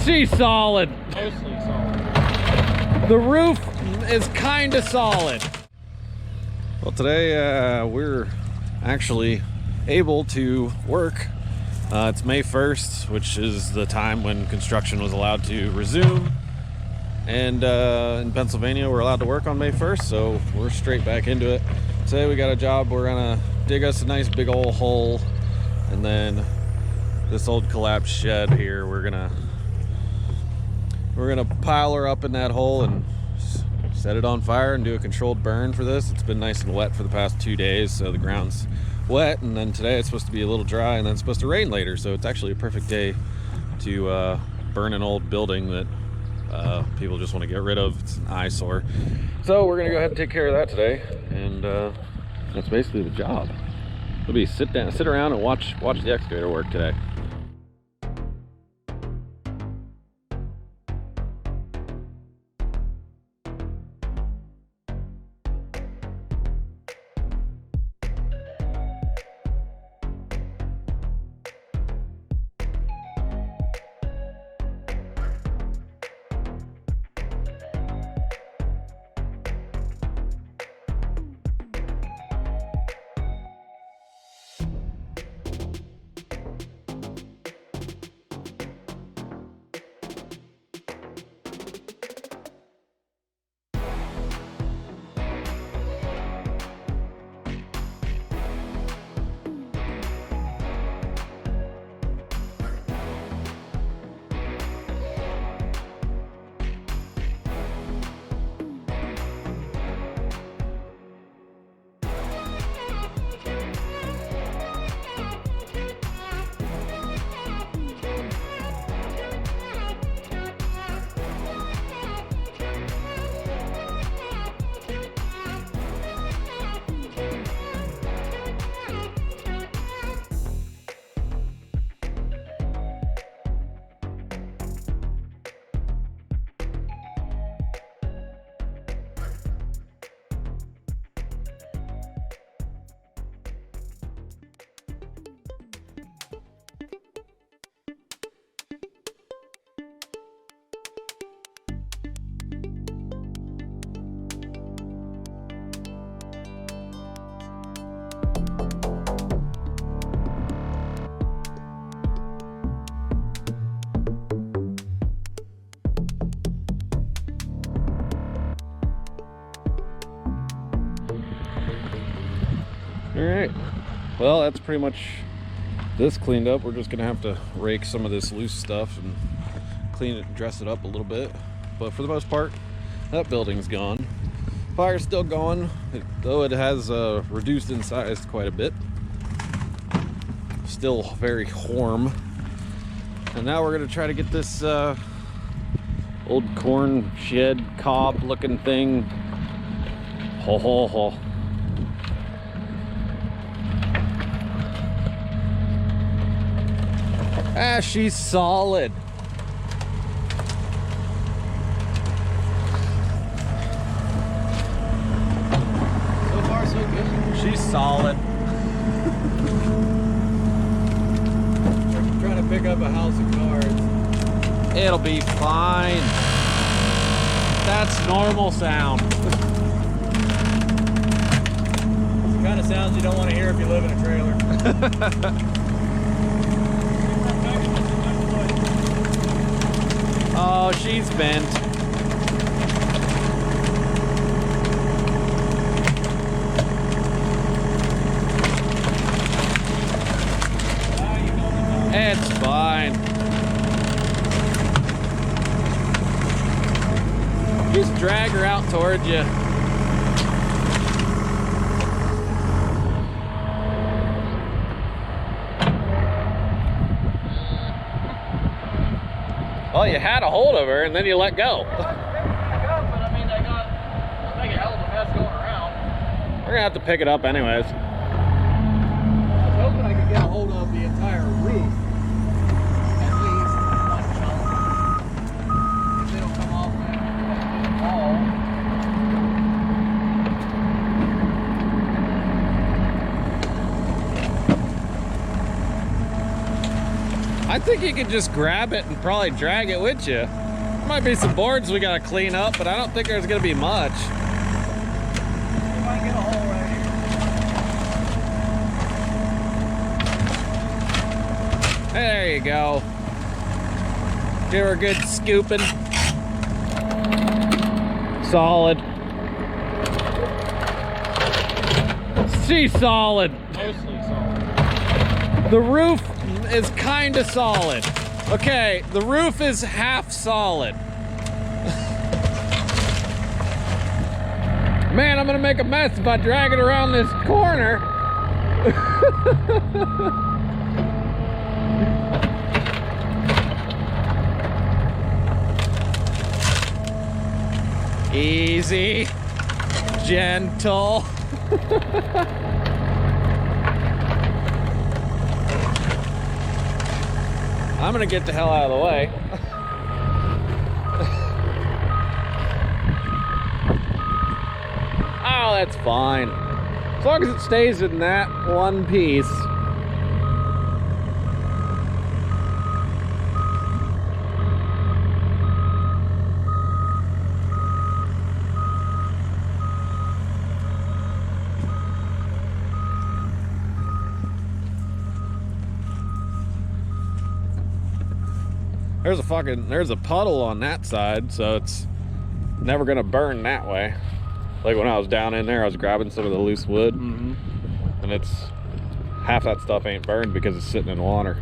She's solid. Mostly solid. The roof is kind of solid. Well, today we're actually able to work. It's May 1st, which is the time when construction was allowed to resume. And in Pennsylvania, we're allowed to work on May 1st, so we're straight back into it. Today we got a job. We're gonna dig us a nice big old hole, and then this old collapsed shed here, we're gonna pile her up in that hole and set it on fire and do a controlled burn for this. It's been nice and wet for the past 2 days, so the ground's wet, and then today it's supposed to be a little dry, and then it's supposed to rain later, so it's actually a perfect day to burn an old building that people just want to get rid of. It's an eyesore. So we're gonna go ahead and take care of that today, and that's basically the job. It'll be sit around and watch the excavator work today. Alright, well, that's pretty much this cleaned up. We're just gonna have to rake some of this loose stuff and clean it, dress it up a little bit. But for the most part, that building's gone. Fire's still going, though it has reduced in size quite a bit. Still very warm. And now we're gonna try to get this old corn shed cob looking thing. Ah, she's solid. So far, so good. She's solid. I'm trying to pick up a house of cards. It'll be fine. That's normal sound. It's the kind of sounds you don't want to hear if you live in a trailer. Oh, she's bent. It's fine. Just drag her out towards you. Well, you had a hold of her and then you let go. But I mean, they got a hell of a mess going around. We're gonna have to pick it up anyways. I was hoping I could get a hold of the entire roof. At least one chunk. If they don't come off the wall. I think you could just grab it and probably drag it with you. There might be some boards we gotta clean up, but I don't think there's gonna be much. You might get a hole right here. There you go. Give her a good scooping. Solid. She's solid. Mostly solid. The roof is kind of solid. Okay, the roof is half solid. Man, I'm gonna make a mess if I drag it around this corner. Easy, gentle. I'm gonna get the hell out of the way. Oh, that's fine. As long as it stays in that one piece. There's a puddle on that side, so it's never gonna burn that way. Like when I was down in there, I was grabbing some of the loose wood, and it's half that stuff ain't burned because it's sitting in water.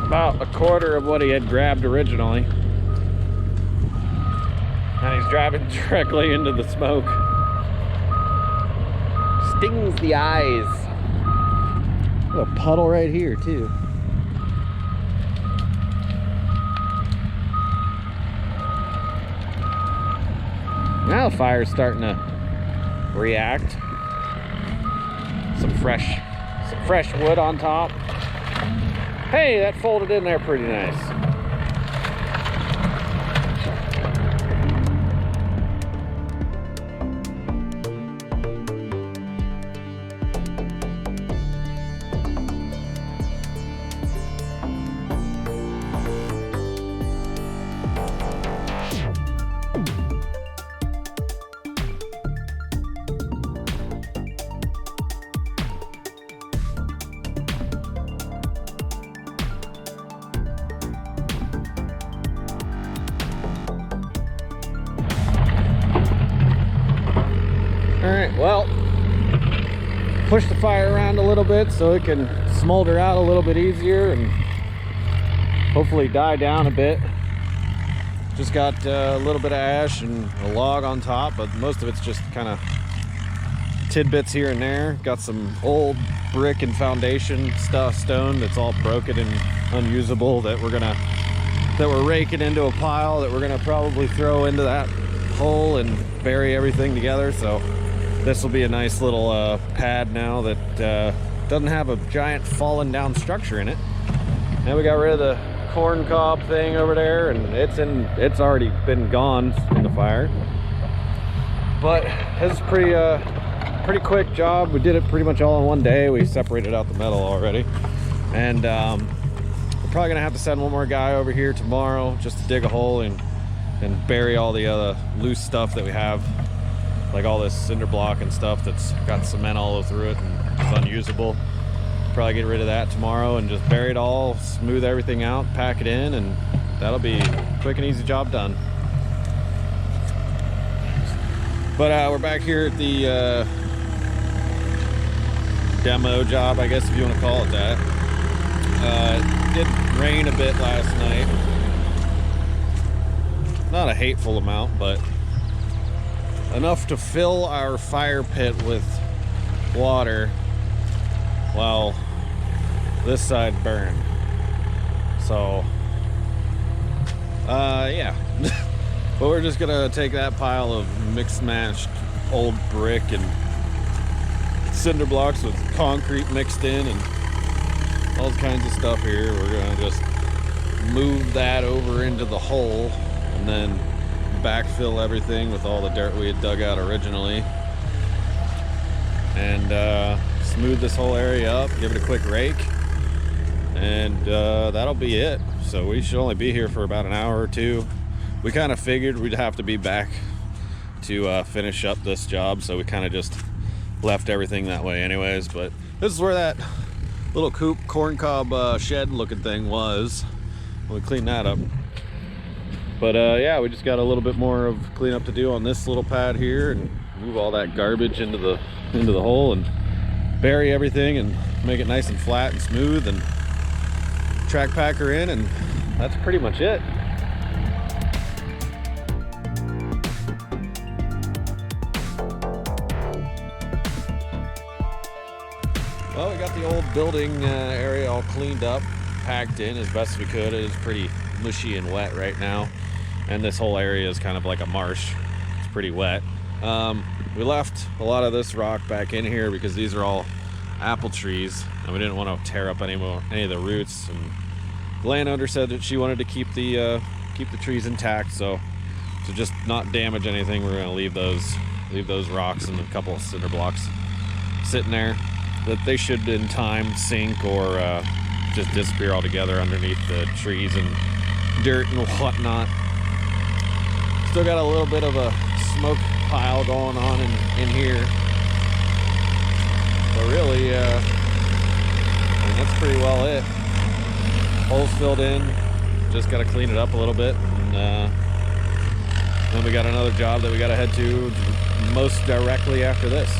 About a quarter of what he had grabbed originally. And he's driving directly into the smoke. Stings the eyes. Got a puddle right here too. Now the fire's starting to react. Some fresh wood on top. Hey, that folded in there pretty nice. All right, well, push the fire around a little bit so it can smolder out a little bit easier and hopefully die down a bit. Just got a little bit of ash and a log on top, but most of it's just kind of tidbits here and there. Got some old brick and foundation stone that's all broken and unusable that we're raking into a pile that we're gonna probably throw into that hole and bury everything together. So this will be a nice little pad now that doesn't have a giant fallen down structure in it. Now we got rid of the corn cob thing over there, and it's already been gone in the fire. But it's pretty quick job. We did it pretty much all in one day. We separated out the metal already, and the Probably gonna have to send one more guy over here tomorrow just to dig a hole and bury all the other loose stuff that we have, like all this cinder block and stuff that's got cement all over through it and is unusable. Probably get rid of that tomorrow and just bury it all, smooth everything out, pack it in, and that'll be a quick and easy job done. But we're back here at the demo job, I guess if you want to call it that. It did rain a bit last night. Not a hateful amount, but enough to fill our fire pit with water while this side burned. So yeah. But we're just gonna take that pile of mixed matched old brick and cinder blocks with concrete mixed in and all kinds of stuff here. We're gonna just move that over into the hole and then backfill everything with all the dirt we had dug out originally, and smooth this whole area up, give it a quick rake, and that'll be it. So we should only be here for about an hour or two. We kind of figured we'd have to be back to finish up this job, so we kind of just left everything that way anyways. But this is where that little coop corncob shed looking thing was. We cleaned that up. But yeah, we just got a little bit more of cleanup to do on this little pad here and move all that garbage into the hole and bury everything and make it nice and flat and smooth and track packer in, and that's pretty much it. Well, we got the old building area all cleaned up, packed in as best we could. It is pretty mushy and wet right now, and this whole area is kind of like a marsh. It's pretty wet. We left a lot of this rock back in here because these are all apple trees, and we didn't want to tear up any of the roots. And the landowner said that she wanted to keep the trees intact, so to just not damage anything, we're going to leave those rocks and a couple of cinder blocks sitting there. That they should in time sink or just disappear altogether underneath the trees and dirt and whatnot. Still got a little bit of a smoke pile going on in here, but really I mean, that's pretty well it. Holes filled in, just got to clean it up a little bit, and then we got another job that we got to head to most directly after this.